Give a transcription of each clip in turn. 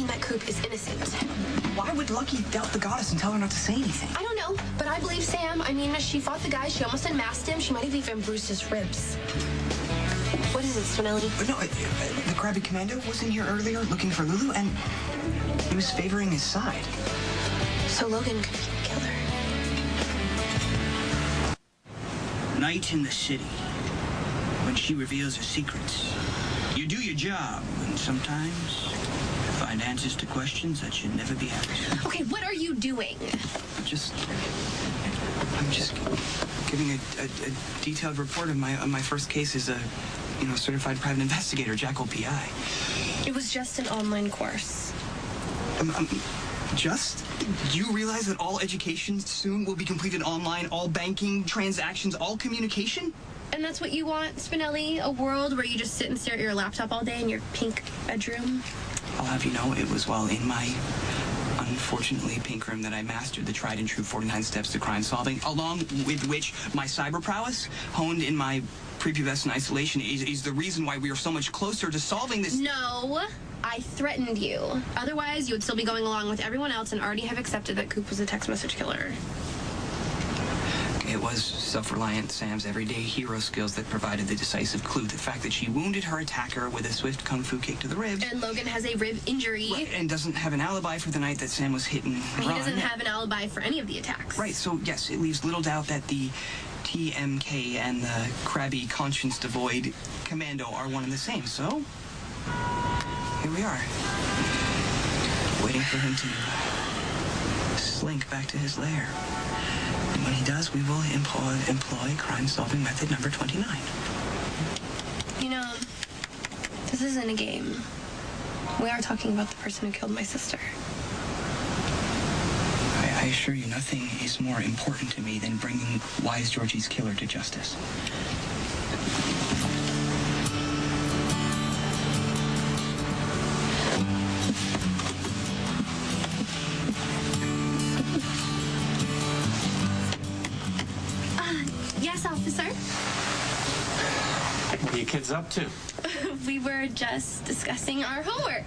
mean that Coop is innocent. Why would Lucky doubt the goddess and tell her not to say anything? I don't know, but I believe Sam. I mean, she fought the guy. She almost unmasked him. She might have even bruised his ribs. What is it, Spinelli? No, the Krabby Commando was in here earlier looking for Lulu, and he was favoring his side. So Logan could be the killer. Night in the city, when she reveals her secrets. You do your job, and sometimes you find answers to questions that should never be asked. Okay, what are you doing? I'm just giving a detailed report of my first case as a, certified private investigator, Jackal PI. It was just an online course. Just? Do you realize that all education soon will be completed online, all banking, transactions, all communication? And that's what you want, Spinelli? A world where you just sit and stare at your laptop all day in your pink bedroom? I'll have you know, it was while in my unfortunately pink room that I mastered the tried and true 49 steps to crime solving, along with which my cyber prowess, honed in my prepubescent isolation, is the reason why we are so much closer to solving this. No, I threatened you. Otherwise, you would still be going along with everyone else and already have accepted that Coop was a text message killer. It was self-reliant Sam's everyday hero skills that provided the decisive clue. The fact that she wounded her attacker with a swift kung fu kick to the ribs. And Logan has a rib injury. Right, and doesn't have an alibi for the night that Sam was hit and run. He doesn't have an alibi for any of the attacks. Right, so yes, it leaves little doubt that the TMK and the Krabby conscience-devoid Commando are one and the same. So, here we are, waiting for him to slink back to his lair. And when he does, we will employ crime-solving method number 29. This isn't a game. We are talking about the person who killed my sister. I assure you, nothing is more important to me than bringing Wise Georgie's killer to justice. Yes, officer? What are you kids up to? We were just discussing our homework.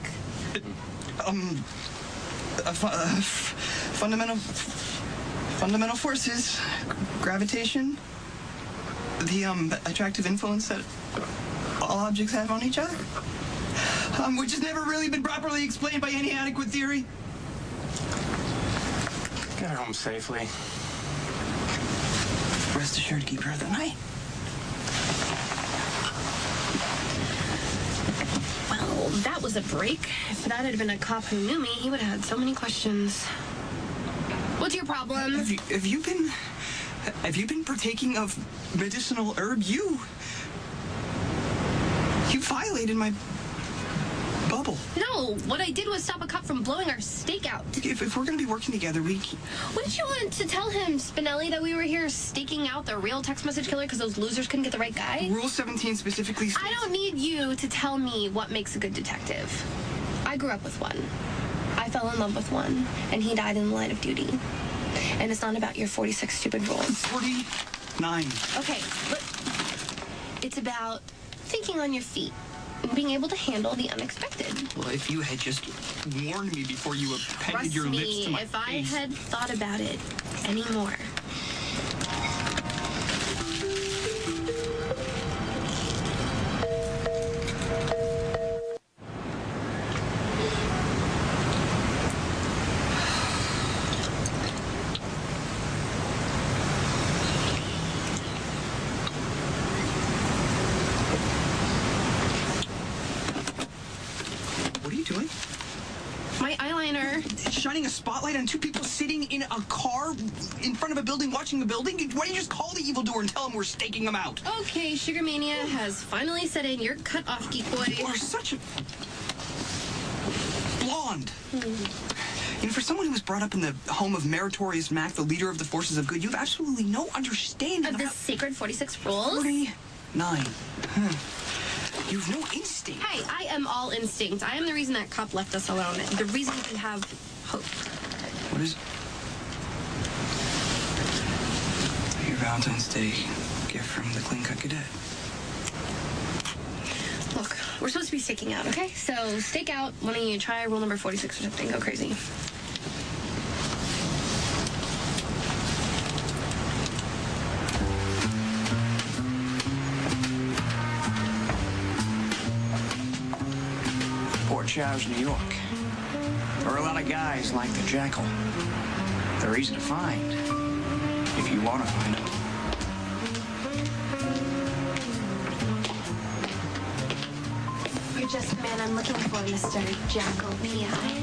Fundamental forces, gravitation, the attractive influence that all objects have on each other, which has never really been properly explained by any adequate theory. Get her home safely. Rest assured, keep her of the night. Well, that was a break. If that had been a cop who knew me, he would have had so many questions. What's your problem? Have you been partaking of medicinal herb? You violated my bubble. No, what I did was stop a cop from blowing our stake out. If we're going to be working together, we... What did you want to tell him, Spinelli, that we were here staking out the real text message killer because those losers couldn't get the right guy? Rule 17 specifically states... I don't need you to tell me what makes a good detective. I grew up with one. I fell in love with one, and he died in the line of duty. And it's not about your 46 stupid rules. 49. Okay, but it's about thinking on your feet. Being able to handle the unexpected. Well, if you had just warned me before you appended your lips to my face... If I had thought about it anymore. Doing? My eyeliner. Shining a spotlight on two people sitting in a car in front of a building watching the building? Why don't you just call the evildoer and tell him we're staking him out? Okay, Sugar Mania has finally set in. You're cut off, Geek Boy. You are such a... blonde. For someone who was brought up in the home of Meritorious Mac, the leader of the forces of good, you have absolutely no understanding of the sacred 46 rules? 49. You have no instinct. Hey, I am all instinct. I am the reason that cop left us alone. The reason you can have hope. What is... Your Valentine's Day gift from the clean-cut cadet. Look, We're supposed to be staking out, okay? So stake out. Why don't you try rule number 46 or something? Go crazy. Port Charles, New York. There are a lot of guys like the Jackal. They're easy to find, if you want to find them. You're just the man I'm looking for, Mr. Jackal P.I.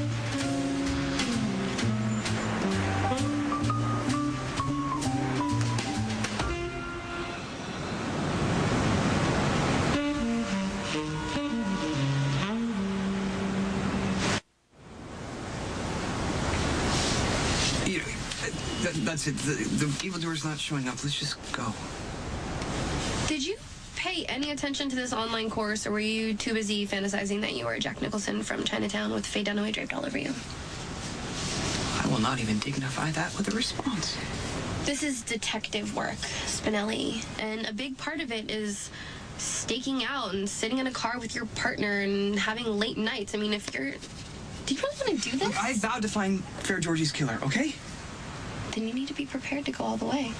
That's it. The evildoer's not showing up. Let's just go. Did you pay any attention to this online course, or were you too busy fantasizing that you were Jack Nicholson from Chinatown with Faye Dunaway draped all over you? I will not even dignify that with a response. This is detective work, Spinelli, and a big part of it is staking out and sitting in a car with your partner and having late nights. I mean, if you're... Do you really want to do this? I vowed to find Fair Georgie's killer, okay? Then you need to be prepared to go all the way.